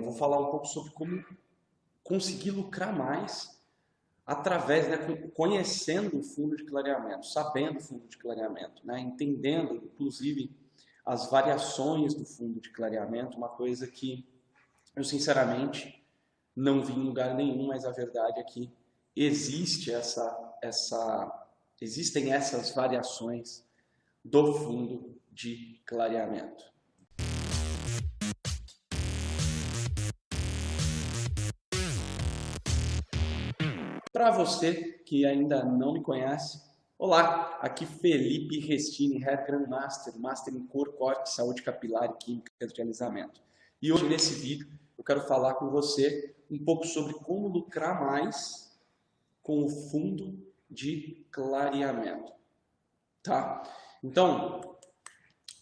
Vou falar um pouco sobre como conseguir lucrar mais através, né, conhecendo o fundo de clareamento, sabendo o fundo de clareamento, né, entendendo, inclusive, as variações do fundo de clareamento, uma coisa que eu, sinceramente, não vi em lugar nenhum, mas a verdade é que existem essas variações do fundo de clareamento. Para você que ainda não me conhece, olá, aqui Felipe Restini, Hair Grandmaster, Master em Cor, Corte, Saúde Capilar e Química de Alisamento. E hoje nesse vídeo eu quero falar com você um pouco sobre como lucrar mais com o fundo de clareamento, tá? Então,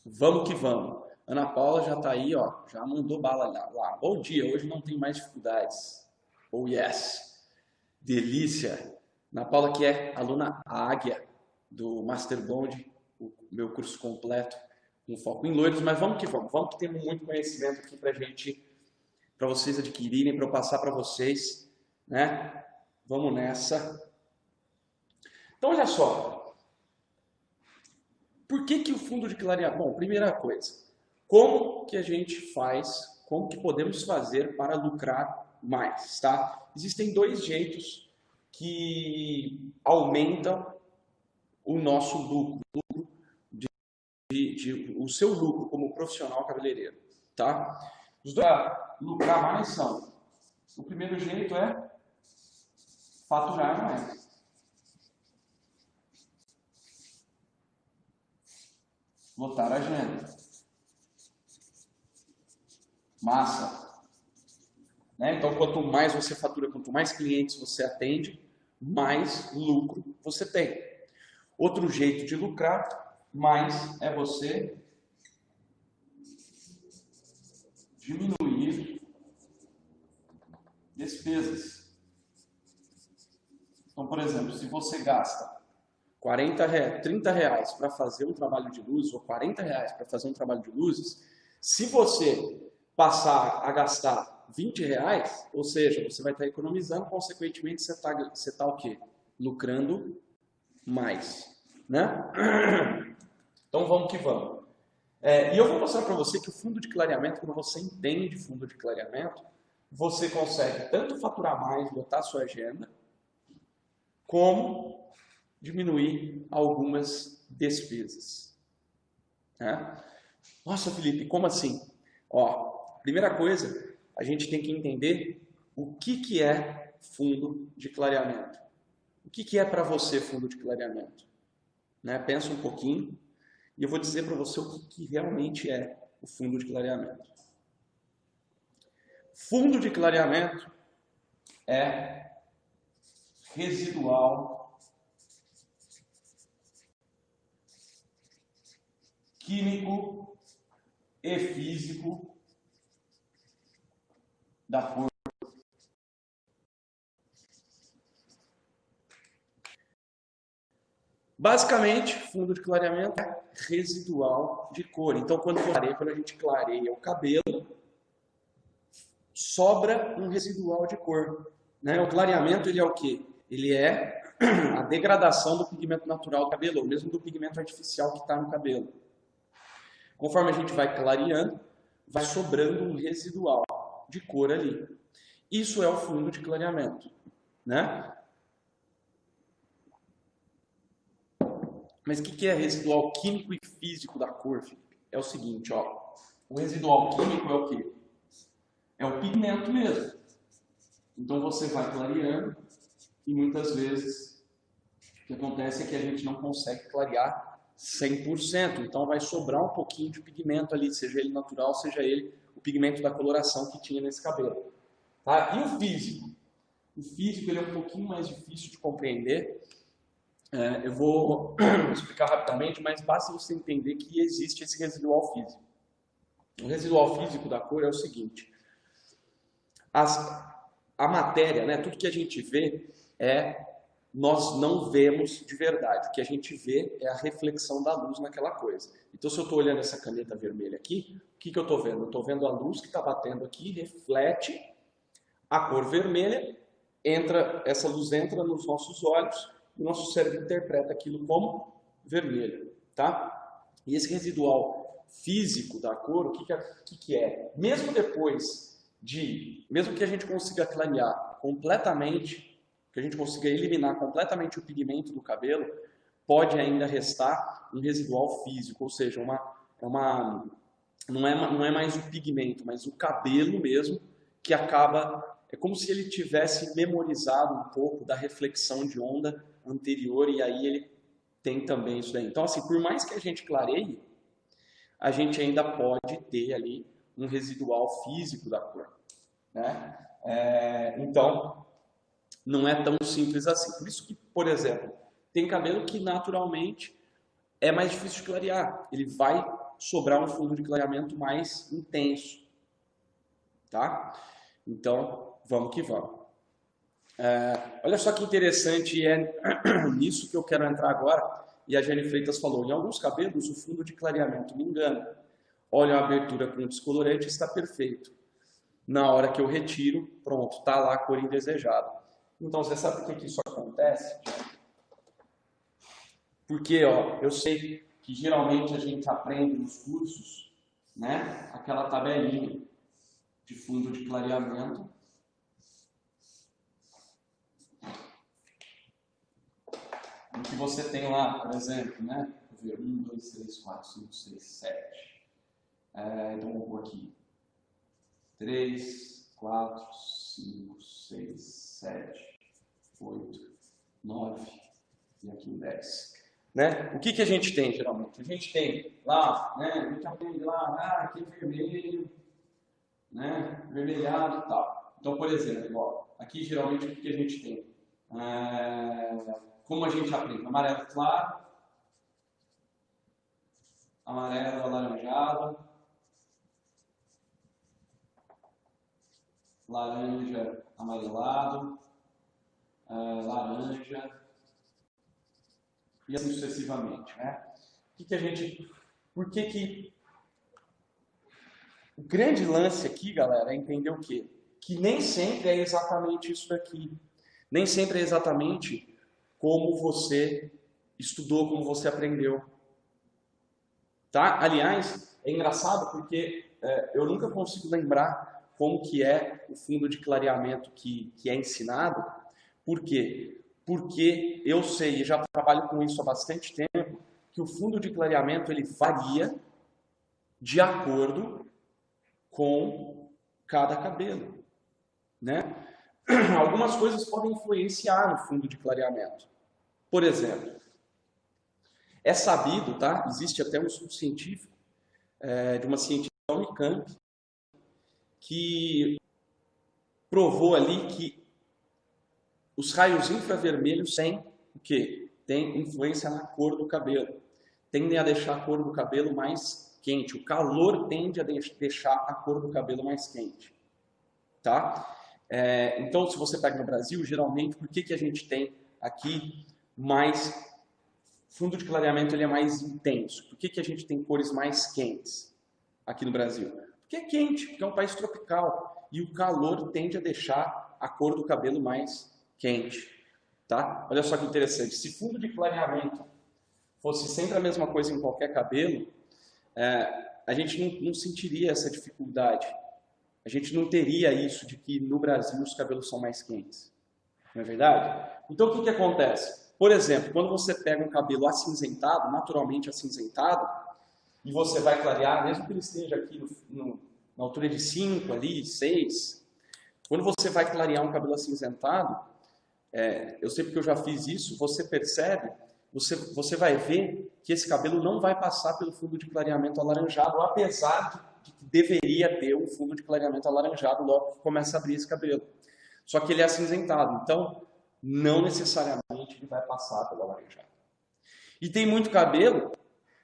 vamos que vamos. Ana Paula já está aí, ó, já mandou bala lá. Bom dia, hoje não tem mais dificuldades. Oh yes! Delícia! Ana Paula, que é aluna águia do Master Blonde, o meu curso completo com foco em loiros, mas vamos que temos muito conhecimento aqui para vocês adquirirem, para eu passar para vocês, né? Vamos nessa. Então, olha só. Por que o fundo de clareamento? Bom, primeira coisa, como que a gente faz, como que podemos fazer para lucrar mais, tá? Existem dois jeitos que aumentam o nosso lucro, o seu lucro como profissional cabeleireiro, tá? Os dois para lucrar mais são, o primeiro jeito é faturar mais. Lotar a agenda. Massa. Né? Então, quanto mais você fatura, quanto mais clientes você atende, mais lucro você tem. Outro jeito de lucrar mais é você diminuir despesas. Então, por exemplo, se você gasta 30 reais para fazer um trabalho de luz ou 40 reais para fazer um trabalho de luzes, se você passar a gastar 20 reais, ou seja, você vai estar economizando, consequentemente você tá o quê? Lucrando mais, né? Então vamos que vamos. E eu vou mostrar para você que o fundo de clareamento, quando você entende fundo de clareamento, você consegue tanto faturar mais, botar a sua agenda, como diminuir algumas despesas. Né? Nossa, Felipe, como assim? Ó, primeira coisa, a gente tem que entender o que é fundo de clareamento. O que é para você fundo de clareamento? Né? Pensa um pouquinho e eu vou dizer para você o que realmente é o fundo de clareamento. Fundo de clareamento é residual químico e físico da cor. Basicamente, fundo de clareamento é residual de cor. Então, quando a gente clareia o cabelo, sobra um residual de cor. Né? O clareamento ele é o quê? Ele é a degradação do pigmento natural do cabelo, ou mesmo do pigmento artificial que está no cabelo. Conforme a gente vai clareando, vai sobrando um residual de cor ali. Isso é o fundo de clareamento, né? Mas o que é residual químico e físico da cor, Felipe? É o seguinte, ó. O residual químico é o quê? É o pigmento mesmo. Então você vai clareando e muitas vezes o que acontece é que a gente não consegue clarear 100%, então vai sobrar um pouquinho de pigmento ali, seja ele natural, seja ele o pigmento da coloração que tinha nesse cabelo. Tá? E o físico? O físico ele é um pouquinho mais difícil de compreender. Eu vou explicar rapidamente, mas basta você entender que existe esse residual físico. O residual físico da cor é o seguinte: a matéria, né, tudo que a gente vê é nós não vemos de verdade. O que a gente vê é a reflexão da luz naquela coisa. Então, se eu estou olhando essa caneta vermelha aqui, o que eu estou vendo? Eu estou vendo a luz que está batendo aqui, reflete a cor vermelha, essa luz entra nos nossos olhos e o nosso cérebro interpreta aquilo como vermelho. Tá? E esse residual físico da cor, o que é? Mesmo que a gente consiga clarear completamente, que a gente consiga eliminar completamente o pigmento do cabelo, pode ainda restar um residual físico, ou seja, não é mais o pigmento, mas o cabelo mesmo, que acaba, é como se ele tivesse memorizado um pouco da reflexão de onda anterior, e aí ele tem também isso daí. Então, assim, por mais que a gente clareie, a gente ainda pode ter ali um residual físico da cor, né? Então, não é tão simples assim. Por isso que, por exemplo, tem cabelo que naturalmente é mais difícil de clarear. Ele vai sobrar um fundo de clareamento mais intenso, tá? Então, vamos que vamos. Olha só que interessante, é nisso que eu quero entrar agora. E a Jenny Freitas falou, em alguns cabelos o fundo de clareamento me engana. Olha a abertura com o descolorante, está perfeito. Na hora que eu retiro, pronto, está lá a cor indesejada. Então, você sabe por que isso acontece? Porque, ó, eu sei que geralmente a gente aprende nos cursos, né, aquela tabelinha de fundo de clareamento. O que você tem lá, por exemplo, né? 1, 2, 3, 4, 5, 6, 7. Então, vou pôr aqui. 3, 4, 5, 6, 7, 8, 9 e aqui 10. Né? O que a gente tem geralmente? A gente tem lá, né? A gente aprende lá, aqui é vermelho, né? Vermelhado e tal. Então, por exemplo, ó, aqui geralmente o que a gente tem? Como a gente aprende? Amarelo claro, amarelo alaranjado, laranja amarelado, laranja e assim sucessivamente, né? Por que o grande lance aqui, galera, é entender o quê? Que nem sempre é exatamente isso daqui. Nem sempre é exatamente como você estudou, como você aprendeu. Tá? Aliás, é engraçado porque eu nunca consigo lembrar como que é o fundo de clareamento que é ensinado. Por quê? Porque eu sei, e já trabalho com isso há bastante tempo, que o fundo de clareamento ele varia de acordo com cada cabelo, né? Algumas coisas podem influenciar no fundo de clareamento. Por exemplo, é sabido, tá? Existe até um estudo científico de uma cientista da Unicamp que provou ali que os raios infravermelhos têm o quê? Tem influência na cor do cabelo. Tendem a deixar a cor do cabelo mais quente. O calor tende a deixar a cor do cabelo mais quente. Tá? Então, se você pega no Brasil, geralmente, por que a gente tem aqui mais... fundo de clareamento ele é mais intenso? Por que a gente tem cores mais quentes aqui no Brasil? Porque é quente, porque é um país tropical. E o calor tende a deixar a cor do cabelo mais quente. Tá? Olha só que interessante. Se fundo de clareamento fosse sempre a mesma coisa em qualquer cabelo, a gente não sentiria essa dificuldade. A gente não teria isso de que no Brasil os cabelos são mais quentes. Não é verdade? Então o que acontece? Por exemplo, quando você pega um cabelo acinzentado, naturalmente acinzentado, e você vai clarear, mesmo que ele esteja aqui na altura de 5 ali, 6, quando você vai clarear um cabelo acinzentado, eu sei porque eu já fiz isso, você percebe, você vai ver que esse cabelo não vai passar pelo fundo de clareamento alaranjado, apesar de que deveria ter um fundo de clareamento alaranjado logo que começa a abrir esse cabelo. Só que ele é acinzentado, então não necessariamente ele vai passar pelo alaranjado. E tem muito cabelo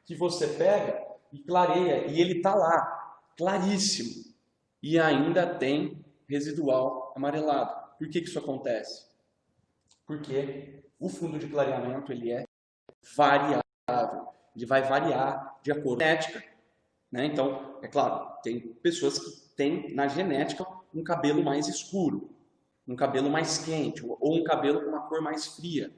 que você pega e clareia, e ele está lá, claríssimo, e ainda tem residual amarelado. Por que isso acontece? Porque o fundo de clareamento ele é variável, ele vai variar de acordo com a genética, né? Então, é claro, tem pessoas que têm na genética um cabelo mais escuro, um cabelo mais quente, ou um cabelo com uma cor mais fria.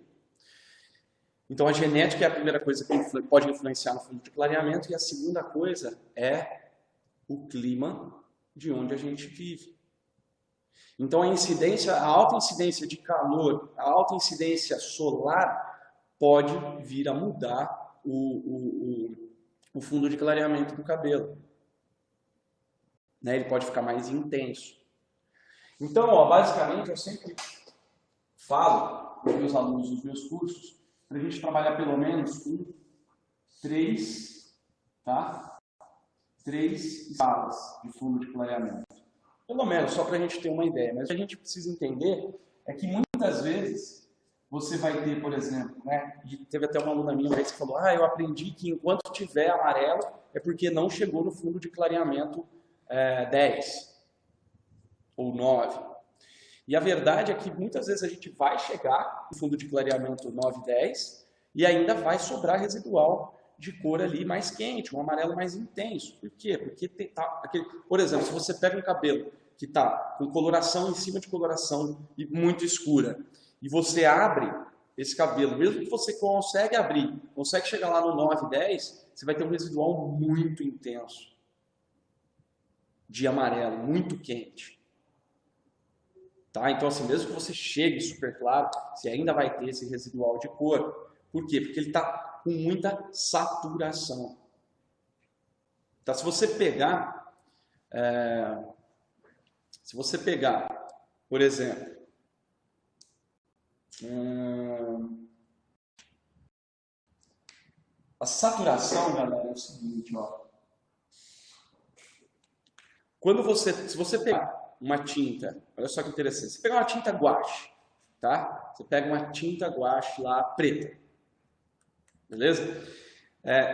Então, a genética é a primeira coisa que pode influenciar no fundo de clareamento, e a segunda coisa é o clima de onde a gente vive. Então, a alta incidência de calor, a alta incidência solar pode vir a mudar o fundo de clareamento do cabelo. Né? Ele pode ficar mais intenso. Então, ó, basicamente, eu sempre falo para os meus alunos nos meus cursos para a gente trabalhar pelo menos com três escalas de fundo de clareamento. Pelo menos, só para a gente ter uma ideia. Mas o que a gente precisa entender é que muitas vezes você vai ter, por exemplo, né? Teve até uma aluna minha que falou, eu aprendi que enquanto tiver amarelo é porque não chegou no fundo de clareamento 10 ou 9. E a verdade é que muitas vezes a gente vai chegar no fundo de clareamento 9, 10 e ainda vai sobrar residual de cor ali mais quente, um amarelo mais intenso. Por quê? Porque por exemplo, se você pega um cabelo que está com coloração em cima de coloração e muito escura, e você abre esse cabelo, mesmo que você consegue chegar lá no 9, 10, você vai ter um residual muito intenso de amarelo, muito quente. Tá? Então, assim, mesmo que você chegue super claro, você ainda vai ter esse residual de cor. Por quê? Porque ele está com muita saturação. Tá? Se você pegar, por exemplo, a saturação, galera, é o seguinte, ó. Se você pegar uma tinta, olha só que interessante, você pegar uma tinta guache, tá? Você pega uma tinta guache lá preta, beleza?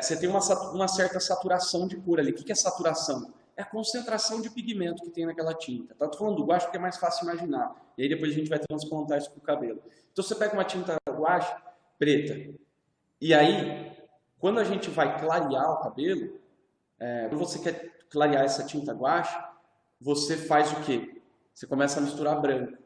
Você tem uma certa saturação de cor ali. O que é saturação? É a concentração de pigmento que tem naquela tinta. Tá? Tô falando do guache porque é mais fácil imaginar. E aí depois a gente vai transplantar isso para o cabelo. Então você pega uma tinta guache preta. E aí, quando a gente vai clarear o cabelo, quando você quer clarear essa tinta guache, você faz o quê? Você começa a misturar branco.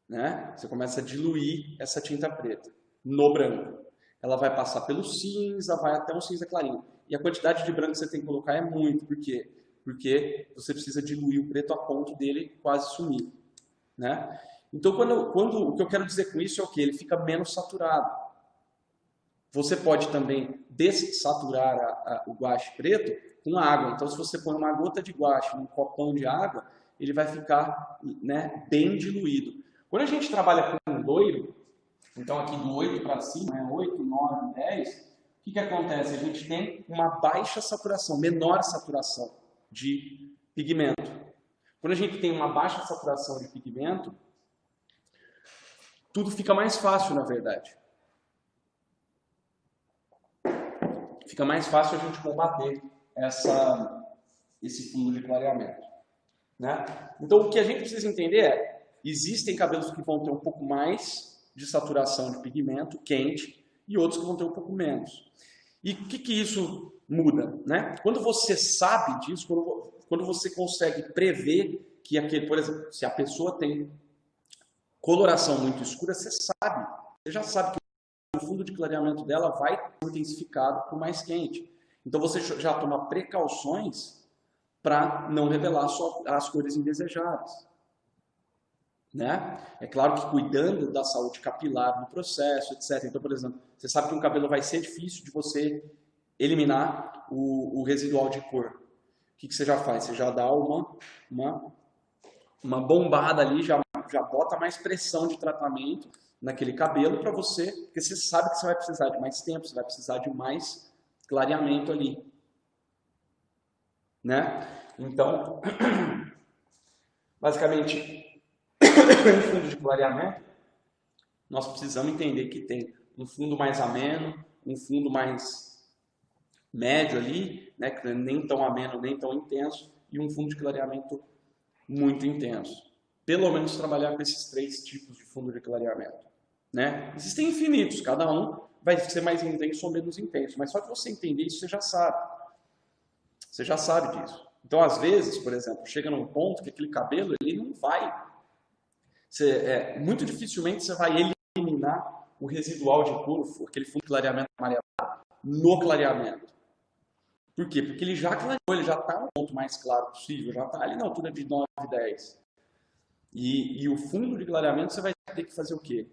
Né? Você começa a diluir essa tinta preta no branco. Ela vai passar pelo cinza, vai até um cinza clarinho. E a quantidade de branco que você tem que colocar é muito. Por quê? Porque você precisa diluir o preto a ponto dele quase sumir. Né? Então, o que eu quero dizer com isso é o quê? Ele fica menos saturado. Você pode também dessaturar o guache preto com água. Então, se você põe uma gota de guache num copão de água, ele vai ficar, né, bem diluído. Quando a gente trabalha com loiro, então aqui do 8 para cima, 8, 9, 10, o que acontece? A gente tem uma baixa saturação, menor saturação de pigmento. Quando a gente tem uma baixa saturação de pigmento, tudo fica mais fácil, na verdade. Fica mais fácil a gente combater esse fundo de clareamento. Né? Então, o que a gente precisa entender é, existem cabelos que vão ter um pouco mais de saturação de pigmento quente e outros que vão ter um pouco menos. E o que isso muda? Né? Quando você sabe disso, quando você consegue prever que por exemplo, se a pessoa tem coloração muito escura, você já sabe que o fundo de clareamento dela vai ser intensificado por mais quente. Então você já toma precauções para não revelar as cores indesejáveis. Né? É claro que cuidando da saúde capilar no processo, etc. Então, por exemplo, você sabe que um cabelo vai ser difícil de você eliminar o residual de cor. O que você já faz? Você já dá uma bombada ali, já bota mais pressão de tratamento naquele cabelo para você, porque você sabe que você vai precisar de mais tempo, você vai precisar de mais clareamento ali. Né? Então, basicamente, em fundo de clareamento, nós precisamos entender que tem um fundo mais ameno, um fundo mais médio ali, né, que nem tão ameno, nem tão intenso, e um fundo de clareamento muito intenso. Pelo menos trabalhar com esses 3 tipos de fundo de clareamento. né? Existem infinitos, cada um vai ser mais intenso ou menos intenso, mas só que você entender isso, você já sabe. Você já sabe disso. Então, às vezes, por exemplo, chega num ponto que aquele cabelo, ele não vai... muito dificilmente você vai eliminar o residual de cor, aquele fundo de clareamento amarelo, no clareamento. Por quê? Porque ele já clareou, ele já está no ponto mais claro possível, já está ali na altura de 9, 10. E o fundo de clareamento você vai ter que fazer o quê?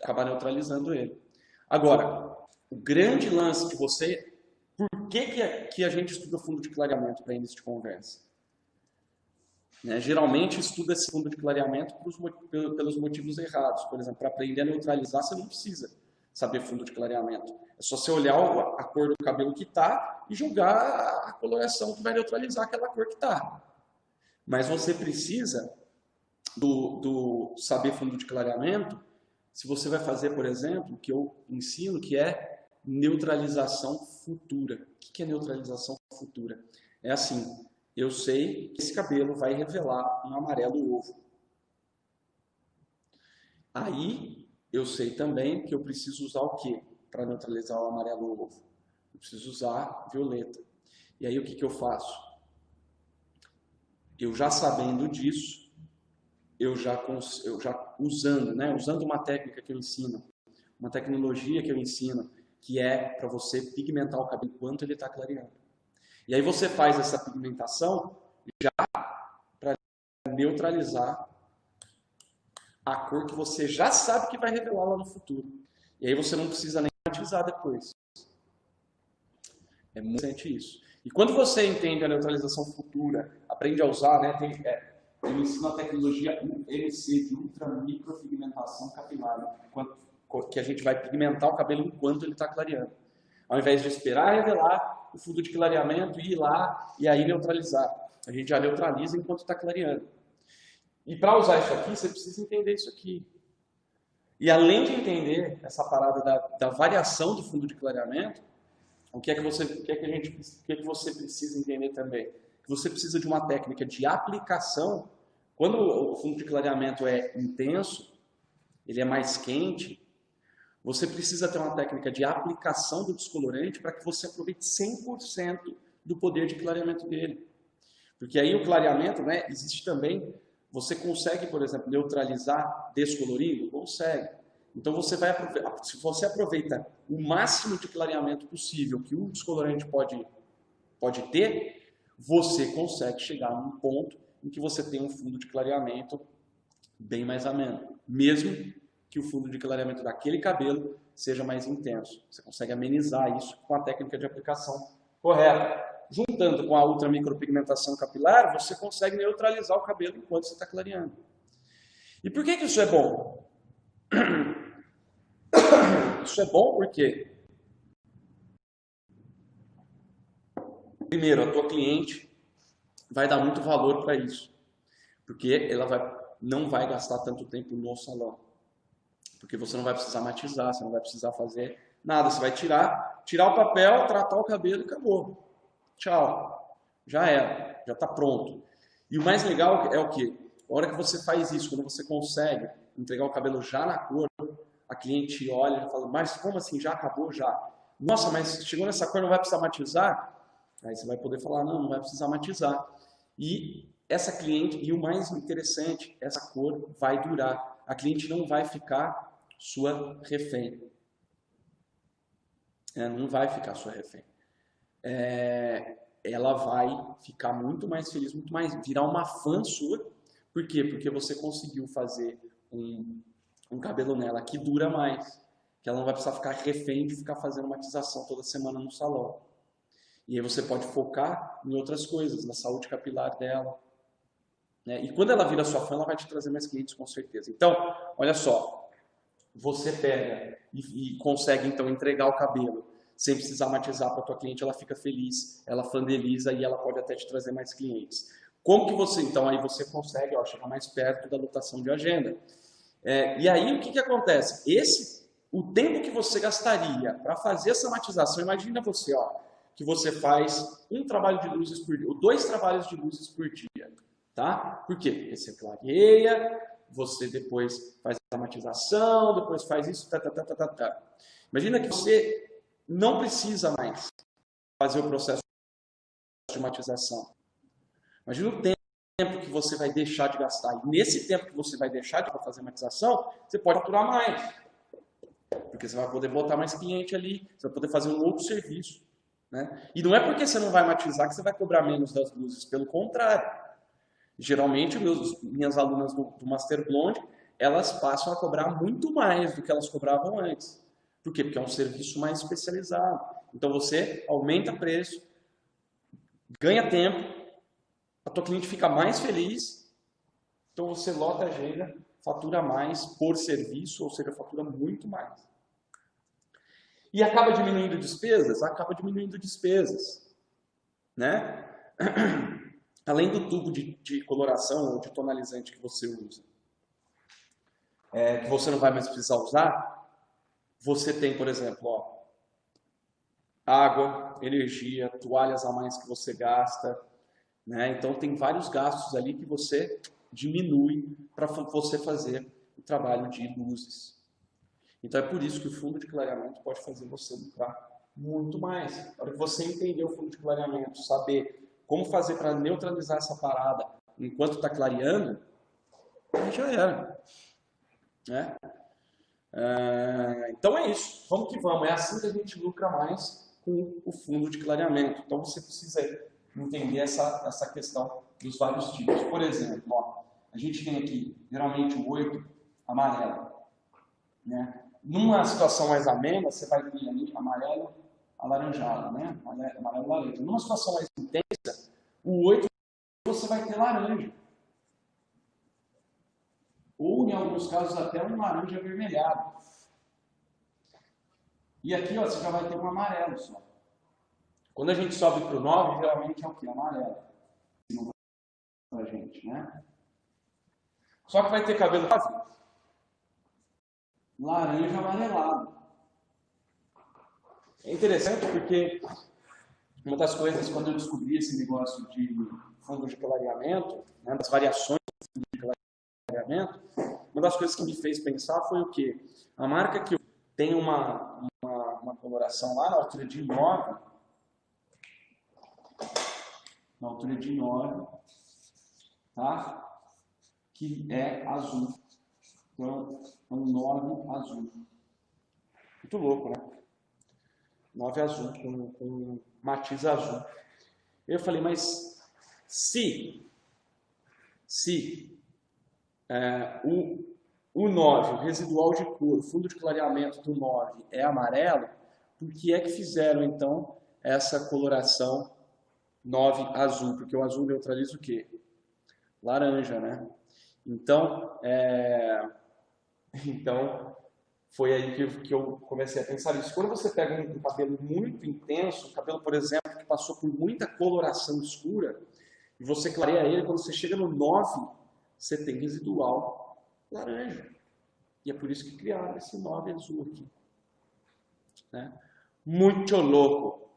Acabar neutralizando ele. Agora, o grande lance de você... Por que a gente estuda fundo de clareamento para início de conversa? Né? Geralmente estuda esse fundo de clareamento pelos motivos errados. Por exemplo, para aprender a neutralizar, você não precisa saber fundo de clareamento. É só você olhar a cor do cabelo que está e jogar a coloração que vai neutralizar aquela cor que está. Mas você precisa do saber fundo de clareamento se você vai fazer, por exemplo, o que eu ensino, que é neutralização futura. O que é neutralização futura? É assim, eu sei que esse cabelo vai revelar um amarelo ovo. Aí, eu sei também que eu preciso usar o quê para neutralizar o amarelo ovo? Eu preciso usar violeta. E aí, o que eu faço? Eu já sabendo disso, eu já usando uma técnica que eu ensino, uma tecnologia que eu ensino, que é para você pigmentar o cabelo enquanto ele está clareando. E aí você faz essa pigmentação já para neutralizar a cor que você já sabe que vai revelar lá no futuro. E aí você não precisa nem matizar depois. É muito interessante isso. E quando você entende a neutralização futura, aprende a usar, né, eu ensino a tecnologia UMC, de ultramicropigmentação capilar, né, que a gente vai pigmentar o cabelo enquanto ele está clareando. Ao invés de esperar revelar o fundo de clareamento, ir lá e aí neutralizar. A gente já neutraliza enquanto está clareando. E para usar isso aqui, você precisa entender isso aqui. E além de entender essa parada da variação do fundo de clareamento, o que é que você precisa entender também? Que você precisa de uma técnica de aplicação. Quando o fundo de clareamento é intenso, ele é mais quente, você precisa ter uma técnica de aplicação do descolorante para que você aproveite 100% do poder de clareamento dele. Porque aí o clareamento, né, existe também, você consegue, por exemplo, neutralizar descolorindo? Consegue. Então se você aproveita o máximo de clareamento possível que um descolorante pode ter, você consegue chegar num ponto em que você tem um fundo de clareamento bem mais ameno. Mesmo que o fundo de clareamento daquele cabelo seja mais intenso. Você consegue amenizar isso com a técnica de aplicação correta. Juntando com a ultramicropigmentação capilar, você consegue neutralizar o cabelo enquanto você está clareando. E por que isso é bom? Isso é bom porque, primeiro, a tua cliente vai dar muito valor para isso. Porque ela não vai gastar tanto tempo no salão. Porque você não vai precisar matizar, você não vai precisar fazer nada. Você vai tirar o papel, tratar o cabelo e acabou. Tchau. Já era. Já está pronto. E o mais legal é o quê? A hora que você faz isso, quando você consegue entregar o cabelo já na cor, a cliente olha e fala, mas como assim? Já acabou? Já. Nossa, mas chegou nessa cor, não vai precisar matizar? Aí você vai poder falar, não vai precisar matizar. E essa cliente, e o mais interessante, essa cor vai durar. A cliente não vai ficar sua refém. Não vai ficar sua refém. Ela vai ficar muito mais feliz, virar uma fã sua. Por quê? Porque você conseguiu fazer um cabelo nela que dura mais. Que ela não vai precisar ficar refém de ficar fazendo matização toda semana no salão. E aí você pode focar em outras coisas, na saúde capilar dela. Né? E quando ela vira sua fã, ela vai te trazer mais clientes com certeza. Então, olha só, você pega e consegue então entregar o cabelo sem precisar matizar para a tua cliente, ela fica feliz, ela fandeliza e ela pode até te trazer mais clientes. Como que você, então, aí você consegue chegar mais perto da lotação de agenda. E aí o que acontece? O tempo que você gastaria para fazer essa matização, imagina você, que você faz um trabalho de luzes por dia, ou 2 trabalhos de luzes por dia, tá? Por quê? Porque você clareia, você depois faz a matização, depois faz isso, Imagina que você não precisa mais fazer o processo de matização. Imagina o tempo que você vai deixar de gastar. E nesse tempo que você vai deixar de fazer matização, você pode faturar mais. Porque você vai poder botar mais cliente ali, você vai poder fazer um outro serviço. Né? E não é porque você não vai matizar que você vai cobrar menos das luzes, pelo contrário. Geralmente, minhas alunas do Master Blonde, elas passam a cobrar muito mais do que elas cobravam antes. Por quê? Porque é um serviço mais especializado. Então você aumenta preço, ganha tempo, a tua cliente fica mais feliz, então você lota a agenda, fatura mais por serviço, ou seja, fatura muito mais. E acaba diminuindo despesas? Acaba diminuindo despesas. Né? Além do tubo de coloração ou de tonalizante que você usa, que você não vai mais precisar usar, você tem, por exemplo, ó, água, energia, toalhas a mais que você gasta. Né? Então tem vários gastos ali que você diminui para você fazer o trabalho de luzes. Então é por isso que o fundo de clareamento pode fazer você lucrar muito mais. Na hora que você entender o fundo de clareamento, saber como fazer para neutralizar essa parada enquanto está clareando, aí já era. Né? Então é isso. Vamos que vamos. É assim que a gente lucra mais com o fundo de clareamento. Então você precisa entender essa questão dos vários tipos. Por exemplo, ó, a gente tem aqui, geralmente, o 8 amarelo. Né? Numa situação mais amena, você vai ter ali amarelo alaranjado, né? Amarelo laranja. Numa situação mais intensa, o 8 você vai ter laranja. Ou, em alguns casos, até um laranja avermelhado. E aqui, ó, você já vai ter um amarelo só. Quando a gente sobe para o 9, geralmente é o que? Amarelo. Pra gente, né? Só que vai ter cabelo laranja amarelado. É interessante porque uma das coisas, quando eu descobri esse negócio de fundo de clareamento, né, das variações do fundo de clareamento, uma das coisas que me fez pensar foi o quê? A marca que tem uma coloração lá na altura de 9, tá? Que é azul. Então, é um 9 azul. Muito louco, né? 9 azul, com matiz azul. Eu falei, mas se o 9, o residual de cor, o fundo de clareamento do 9 é amarelo, por que é que fizeram, então, essa coloração 9 azul? Porque o azul neutraliza o quê? Laranja, né? Então, foi aí que eu comecei a pensar isso. Quando você pega um cabelo muito intenso, um cabelo, por exemplo, que passou por muita coloração escura, e você clareia ele, quando você chega no 9, você tem residual laranja. E é por isso que criaram esse 9 azul aqui. Né? Muito louco.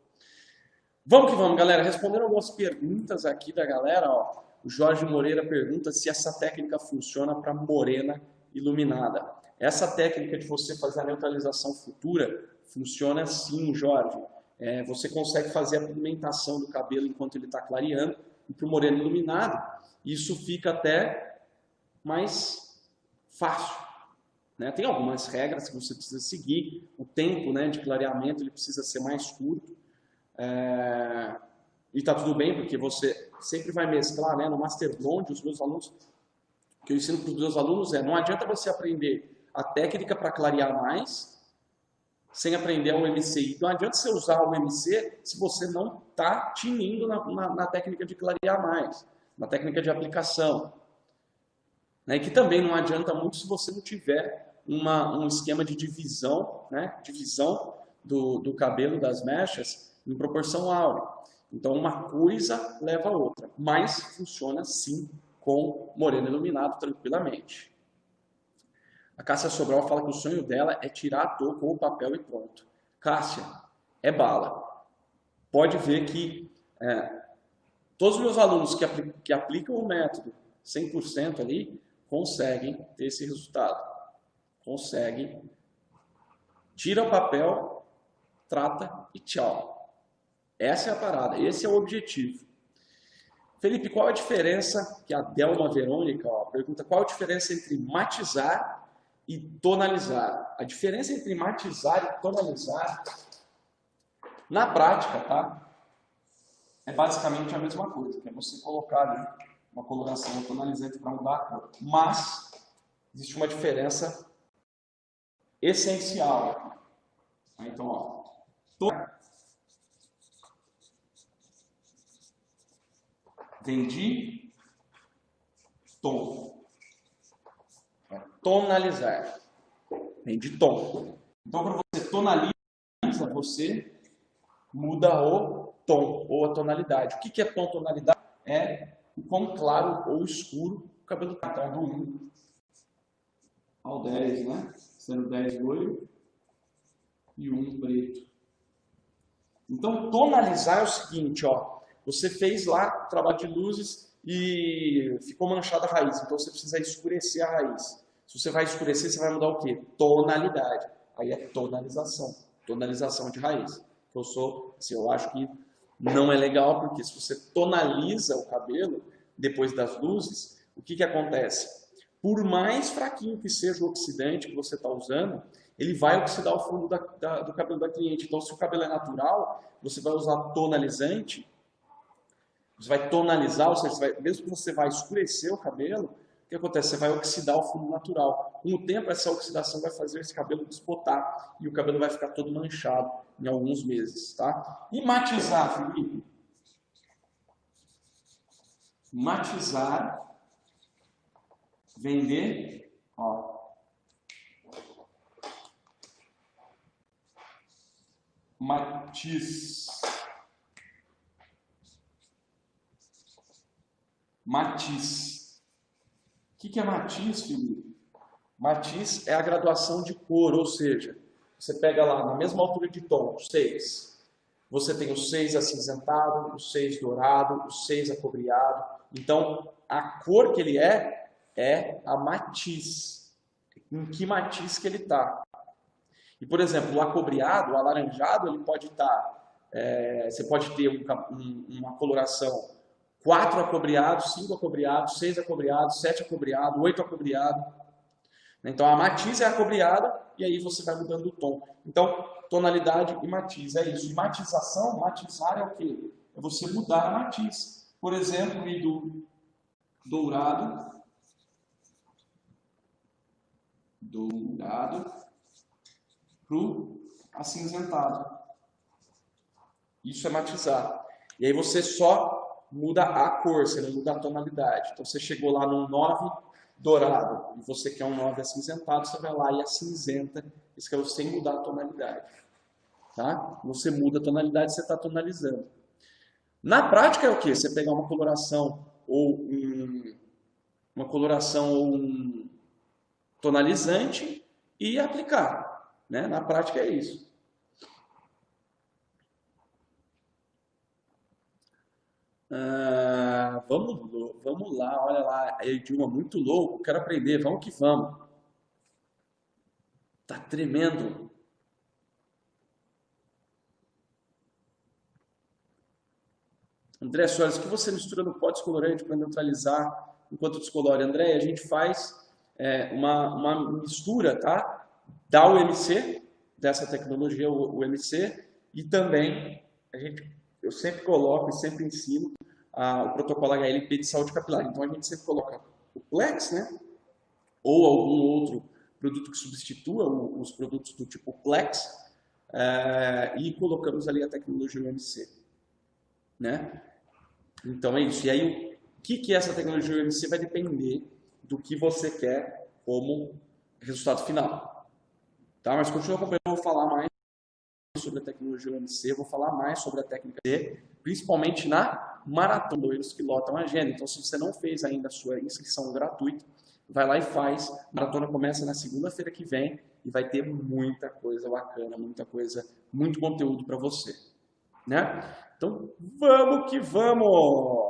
Vamos que vamos, galera. Respondendo algumas perguntas aqui da galera, ó. O Jorge Moreira pergunta se essa técnica funciona para morena iluminada. Essa técnica de você fazer a neutralização futura funciona sim, Jorge. Você consegue fazer a pigmentação do cabelo enquanto ele está clareando e para o moreno iluminado. Isso fica até mais fácil. Né? Tem algumas regras que você precisa seguir. O tempo, né, de clareamento ele precisa ser mais curto. E está tudo bem, porque você sempre vai mesclar, né? No Master Blonde, os meus alunos, o que eu ensino para os meus alunos não adianta você aprender a técnica para clarear mais, sem aprender o MCI. Não adianta você usar o MC se você não está tinindo na técnica de clarear mais, na técnica de aplicação. Né? E que também não adianta muito se você não tiver um esquema de divisão, né? Divisão do cabelo, das mechas, em proporção áurea. Então, uma coisa leva a outra, mas funciona sim com moreno iluminado tranquilamente. A Cássia Sobral fala que o sonho dela é tirar a dor com o papel e pronto. Cássia, é bala. Pode ver que todos os meus alunos que aplicam o método 100% ali, conseguem ter esse resultado. Conseguem. Tira o papel, trata e tchau. Essa é a parada, esse é o objetivo. Felipe, qual a diferença, que a Delma Verônica pergunta, qual a diferença entre matizar e tonalizar? A diferença entre matizar e tonalizar, na prática, tá? É basicamente a mesma coisa, que é você colocar ali uma coloração tonalizante para mudar a cor. Mas existe uma diferença essencial. Então, ó, vem de tom. Tonalizar. Vem de tom. Então, quando você tonaliza, você muda o tom ou a tonalidade. O que é tom tonalidade? É o quão claro ou escuro o cabelo está. Então, do 1 ao 10, né? Sendo 10 loiro e 1 preto. Então, tonalizar é o seguinte, ó. Você fez lá o trabalho de luzes e ficou manchada a raiz. Então, você precisa escurecer a raiz. Se você vai escurecer, você vai mudar o quê? Tonalidade. Aí é tonalização. Tonalização de raiz. Eu acho que não é legal, porque se você tonaliza o cabelo depois das luzes, o que acontece? Por mais fraquinho que seja o oxidante que você está usando, ele vai oxidar o fundo do cabelo da cliente. Então, se o cabelo é natural, você vai usar tonalizante, você vai tonalizar, ou seja, mesmo que você vai escurecer o cabelo, o que acontece? Você vai oxidar o fundo natural. Com o tempo, essa oxidação vai fazer esse cabelo desbotar e o cabelo vai ficar todo manchado em alguns meses, tá? E matizar, Felipe? Matizar vem de, ó, matiz. Matiz. O que é matiz, Felipe? Matiz é a graduação de cor, ou seja, você pega lá na mesma altura de tom, 6. Você tem o 6 acinzentado, o 6 dourado, o 6 acobreado. Então, a cor que ele é a matiz. Em que matiz que ele está. E, por exemplo, o acobreado, o alaranjado, ele pode estar... você pode ter uma coloração 4 acobreados, 5 acobreados, 6 acobreados, 7 acobreados, 8 acobreados. Então, a matiz é acobreada e aí você vai mudando o tom. Então, tonalidade e matiz, é isso. E matização, matizar é o quê? É você mudar a matiz. Por exemplo, ir do dourado para o acinzentado. Isso é matizar. E aí você só muda a cor, você não muda a tonalidade. Então, você chegou lá num 9 dourado e você quer um 9 acinzentado, você vai lá e acinzenta, isso que é sem mudar a tonalidade. Tá? Você muda a tonalidade, você está tonalizando. Na prática é o quê? Você pegar uma coloração ou um tonalizante e aplicar. Né? Na prática é isso. Vamos lá, olha lá, a Edilma, muito louco, quero aprender, vamos que vamos. Tá tremendo. André Soares, o que você mistura no pó descolorante para neutralizar enquanto descolore? André, a gente faz uma mistura, tá? Da UMC, dessa tecnologia UMC, e também eu sempre coloco e sempre ensino o protocolo HLP de saúde capilar. Então a gente sempre coloca o Plex, né? Ou algum outro produto que substitua os produtos do tipo Plex, e colocamos ali a tecnologia UMC, né? Então é isso. E aí, o que é essa tecnologia UMC vai depender do que você quer como resultado final. Tá? Mas continua acompanhando, eu vou falar mais sobre a tecnologia UMC, eu vou falar mais sobre a técnica C, principalmente na maratona loiros que lotam a agenda. Então, se você não fez ainda a sua inscrição gratuita, vai lá e faz. A maratona começa na segunda-feira que vem e vai ter muita coisa bacana, muito conteúdo para você. Né? Então, vamos que vamos!